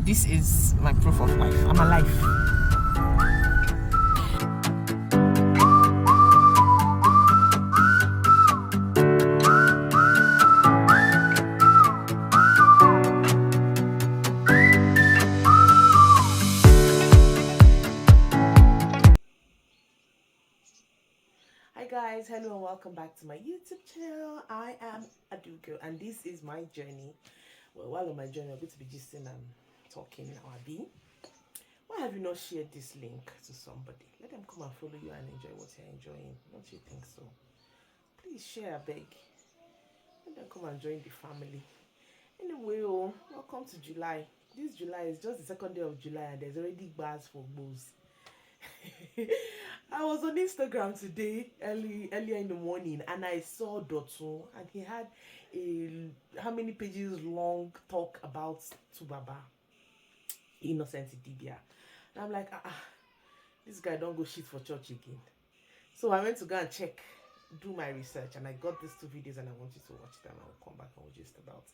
this is my proof of life. I'm alive. Hi guys, hello and welcome back to my YouTube channel. I am Adugo and this is my journey. Well, while on my journey, I'm going to be gisting and talking now. Why have you not shared this link to somebody? Let them come and follow you and enjoy what you're enjoying. Don't you think so? Please share, I beg. Let them come and join the family. Anyway, welcome to July. This July is just the second day of July and there's already bars for bows. I was on Instagram today, earlier in the morning, and I saw Dotun, and he had a how many pages long talk about Tubaba, Innocent Idibia. And I'm like, this guy don't go shit for church again. So I went to go and do my research, and I got these 2 videos, and I want you to watch them. I'll come back and we'll just about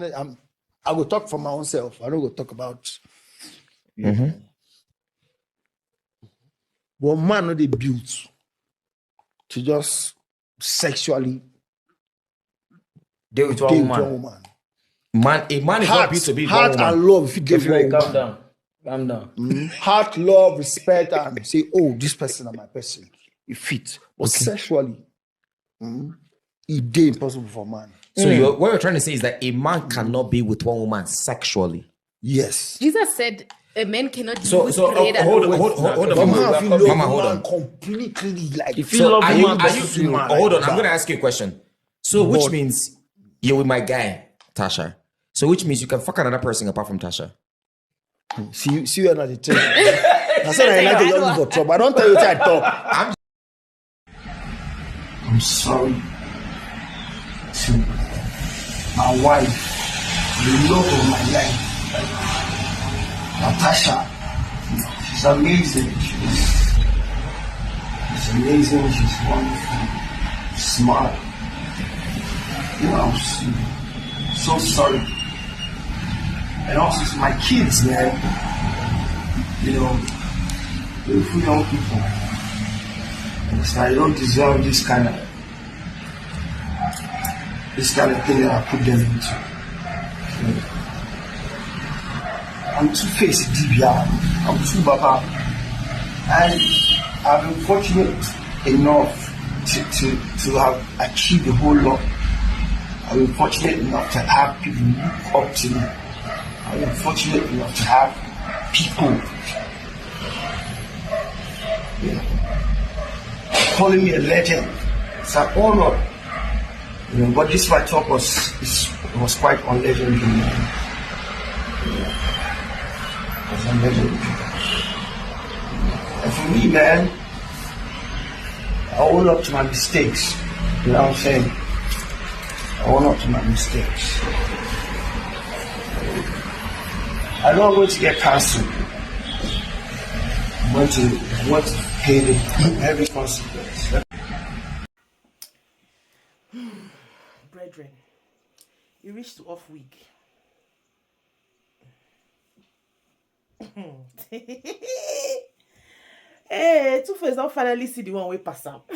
it. I will talk for my own self. I don't go talk about. But man, not they built to just sexually deal with one woman. A man is not built to be one woman. Heart and love. If you give one woman, calm down. Heart, love, respect, and say, oh, this person is my person. It fits. But sexually, it's impossible for man. So what you're trying to say is that a man cannot be with one woman sexually. Yes. Jesus said a man cannot be hold on, Mama, hold on. Completely like. If you love woman, hold on. I'm going to ask you a question. So which means you're with my guy, Tasha. So which means you can fuck another person apart from Tasha. See you another thing. I said I like to look for trouble. I don't tell you what I talk. I'm sorry to my wife, the love of my life, Natasha. She's amazing. She's amazing. She's wonderful, smart. You know, I'm so sorry. And also to my kids, man. You know, beautiful young people. And I don't deserve this kind of thing that I put them into. You know, I'm two-faced Idibia. I'm two Baba. And I've been fortunate enough to have achieved a whole lot. I've been fortunate enough to have people look up to me. I've been fortunate enough to have people calling me a legend. It's an honor. You know, but this my talk was quite unlegendary. And for me, man, I own up to my mistakes. You know what I'm saying? I own up to my mistakes. I know I'm going to get cancelled. I'm going to pay the heavy consequence. Brethren, you reached off week. Hey, Two-Face don't finally see the one way pass out.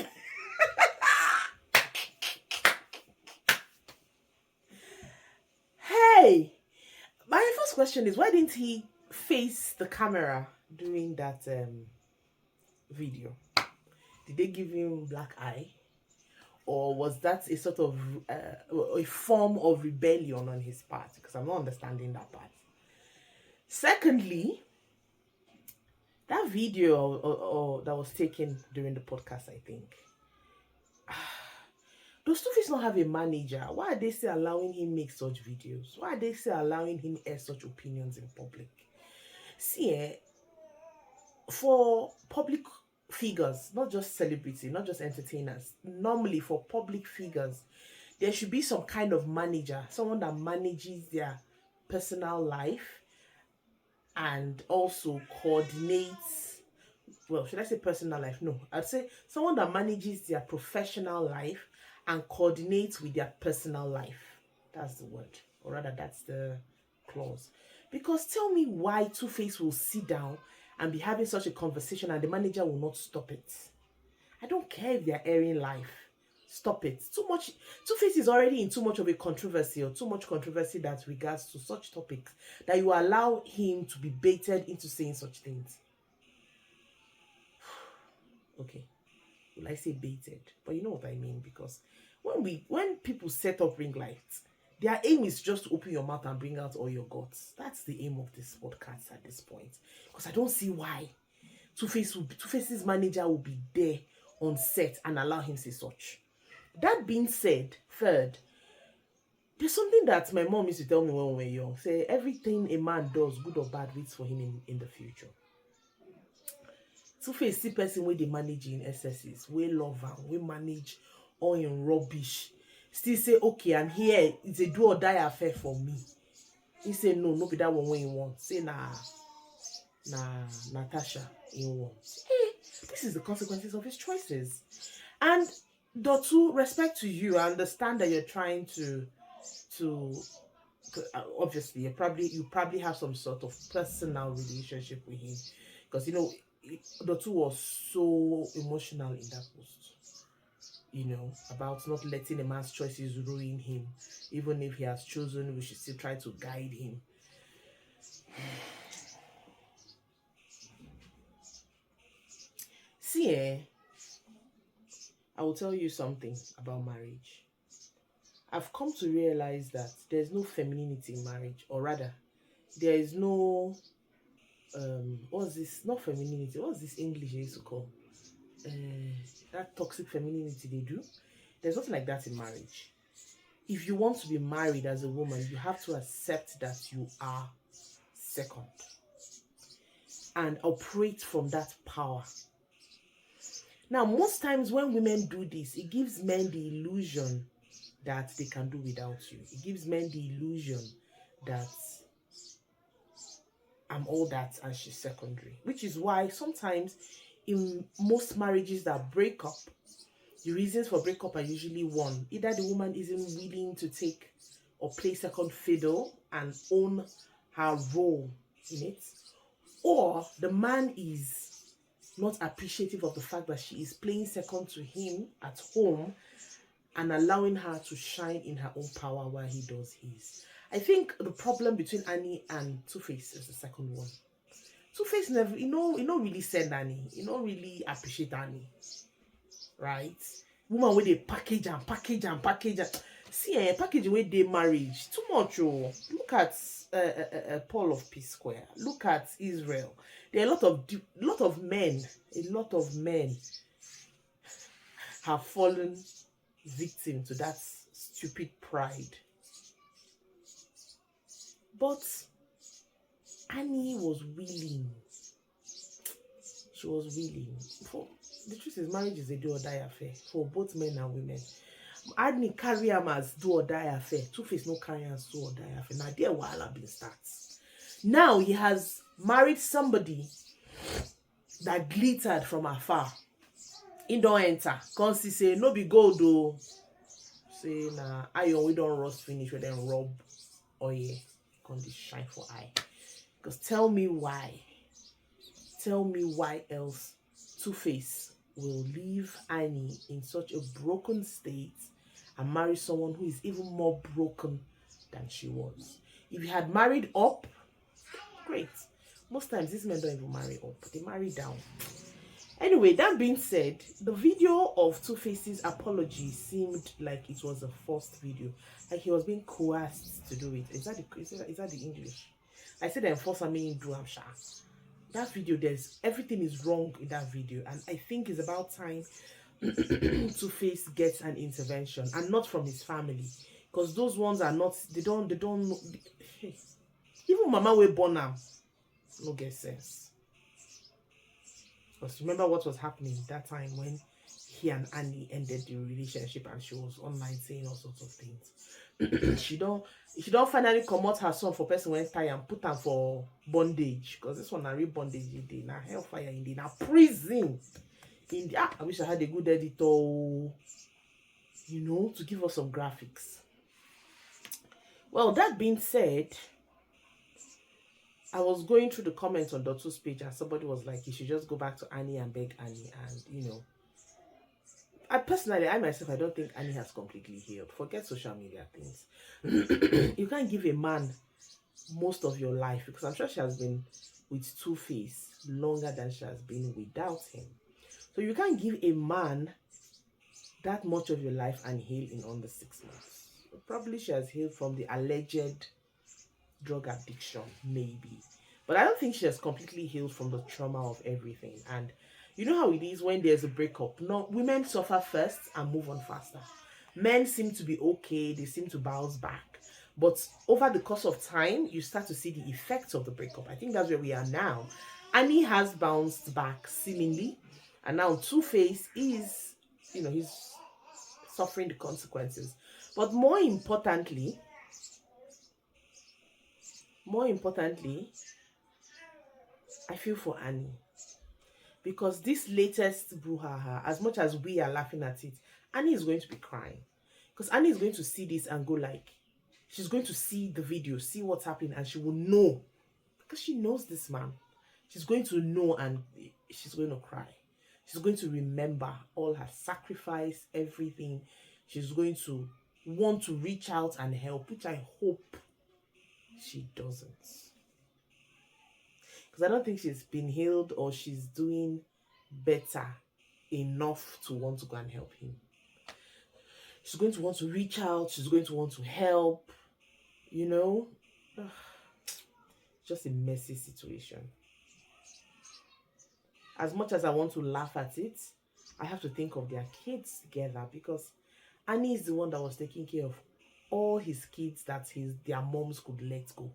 Hey, my first question is, why didn't he face the camera during that video? Did they give him black eye? Or was that a sort of a form of rebellion on his part? Because I'm not understanding that part. Secondly, that video that was taken during the podcast, I think, does Two-Face not have a manager? Why are they still allowing him make such videos? Why are they still allowing him air such opinions in public? See, for public figures, not just celebrity, not just entertainers, normally for public figures, there should be some kind of manager, someone that manages their personal life and also coordinates, well, should I say personal life? No, I'd say someone that manages their professional life and coordinates with their personal life. That's the word, or rather that's the clause. Because tell me why Two-Face will sit down and be having such a conversation and the manager will not stop it. I don't care if they're airing life. Stop it. Too much. Two-Face is already in too much of a controversy, or too much controversy that regards to such topics, that you allow him to be baited into saying such things. Okay. Will I say baited? But you know what I mean, because when people set up ring lights, their aim is just to open your mouth and bring out all your guts. That's the aim of this podcast at this point. Because I don't see why Two-Face's manager will be there on set and allow him say such. That being said, third, there's something that my mom used to tell me when we were young. Say everything a man does, good or bad, waits for him in the future. Two-Face see person where they manage in excesses, we love am, we manage all in rubbish. Still say, okay, I'm here. It's a do or die affair for me. He say, no be that one when you want. Say, Natasha, you want. This is the consequences of his choices. And Dotu, respect to you. I understand that you're trying to obviously you probably have some sort of personal relationship with him, because you know Dotu was so emotional in that post. You know, about not letting a man's choices ruin him. Even if he has chosen, we should still try to guide him. See, I will tell you something about marriage. I've come to realize that there's no femininity in marriage, or rather, there is no what's this? Not femininity. What's this English they used to call? That toxic femininity they do. There's nothing like that in marriage. If you want to be married as a woman, you have to accept that you are second and operate from that power. Now, most times when women do this, it gives men the illusion that they can do without you. It gives men the illusion that I'm all that and she's secondary, which is why sometimes in most marriages that break up, the reasons for breakup are usually one. Either the woman isn't willing to take or play second fiddle and own her role in it, or the man is not appreciative of the fact that she is playing second to him at home and allowing her to shine in her own power while he does his. I think the problem between Annie and Two-Face is the second one. Two-Face never, really send Annie. Really appreciate Annie. Right? Woman with they package and package and package. See, package with they marriage. Too much, oh. Look at Paul of Peace Square. Look at Israel. There are a lot of men have fallen victim to that stupid pride. But Annie was willing. She was willing. The truth is, marriage is a do or die affair for both men and women. Annie carry him as do or die affair. Two-Face no carry as do or die affair. Now there wahala been starts. Now he has married somebody that glittered from afar. He don't enter. Come see say no be gold though. Say nah, iron we don't rust finish with them rub oil. Come this shine for eye. Because tell me why else Two-Face will leave Annie in such a broken state and marry someone who is even more broken than she was. If you had married up, great. Most times these men don't even marry up, they marry down. Anyway, that being said, the video of Two-Face's apology seemed like it was a forced video, like he was being coerced to do it. Is that the English? I said enforce, I mean do am sha. That video, everything is wrong in that video, and I think it's about time Two-Face gets an intervention, and not from his family, because those ones are not. They don't know. Even Mama we born am no get sense. Because remember what was happening that time when he and Annie ended the relationship and she was online saying all sorts of things. she don't finally come out her son for person when tie and put her for bondage. Because this one a real bondage in the now hellfire in the now prison. In the I wish I had a good editor, to give us some graphics. Well, that being said, I was going through the comments on Dotu's page and somebody was like, you should just go back to Annie and beg Annie. And, you know, I myself, I don't think Annie has completely healed. Forget social media things. You can't give a man most of your life, because I'm sure she has been with Two-Face longer than she has been without him. So you can't give a man that much of your life and heal in under 6 months. Probably she has healed from the alleged drug addiction, maybe. But I don't think she has completely healed from the trauma of everything. And you know how it is when there's a breakup. No, women suffer first and move on faster. Men seem to be okay. They seem to bounce back. But over the course of time, you start to see the effects of the breakup. I think that's where we are now. Annie has bounced back seemingly. And now Two-Face is, you know, he's suffering the consequences. But more importantly, I feel for Annie. Because this latest brouhaha, as much as we are laughing at it, Annie is going to be crying. Because Annie is going to see this and go like, she's going to see the video, see what's happening, and she will know. Because she knows this man. She's going to know and she's going to cry. She's going to remember all her sacrifice, everything. She's going to want to reach out and help, which I hope she doesn't. Because I don't think she's been healed or she's doing better enough to want to go and help him. She's going to want to reach out. She's going to want to help. You know? Just a messy situation. As much as I want to laugh at it, I have to think of their kids together, because Annie is the one that was taking care of all his kids that their moms could let go.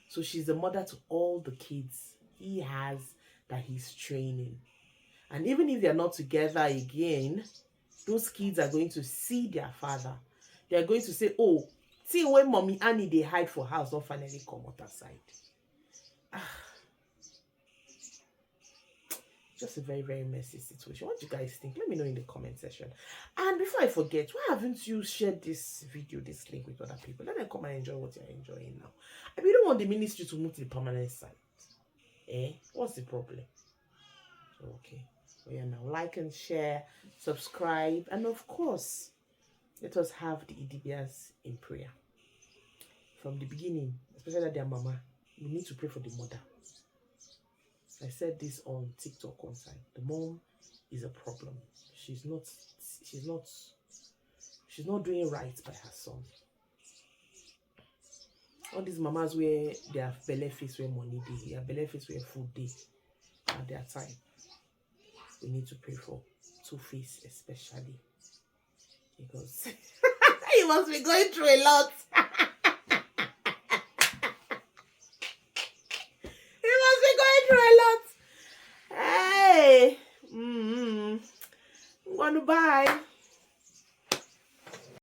So she's the mother to all the kids he has that he's training. And even if they're not together again, those kids are going to see their father. They're going to say, oh, see when mommy Annie, they hide for house, don't finally come out outside. Just a very, very messy situation. What do you guys think? Let me know in the comment section. And before I forget, why haven't you shared this video, this link with other people? Let them come and enjoy what you're enjoying now. And we don't want the ministry to move to the permanent site. What's the problem? Okay. Well, yeah, now like and share, subscribe, and of course, let us have the Idibias in prayer. From the beginning, especially their mama, we need to pray for the mother. I said this on TikTok one time. The mom is a problem. She's not doing right by her son. All these mamas where they have belly face where money day, they have belly face where food day at their time. We need to pray for Two-Face especially. Because he must be going through a lot. Hey, I'm going to buy.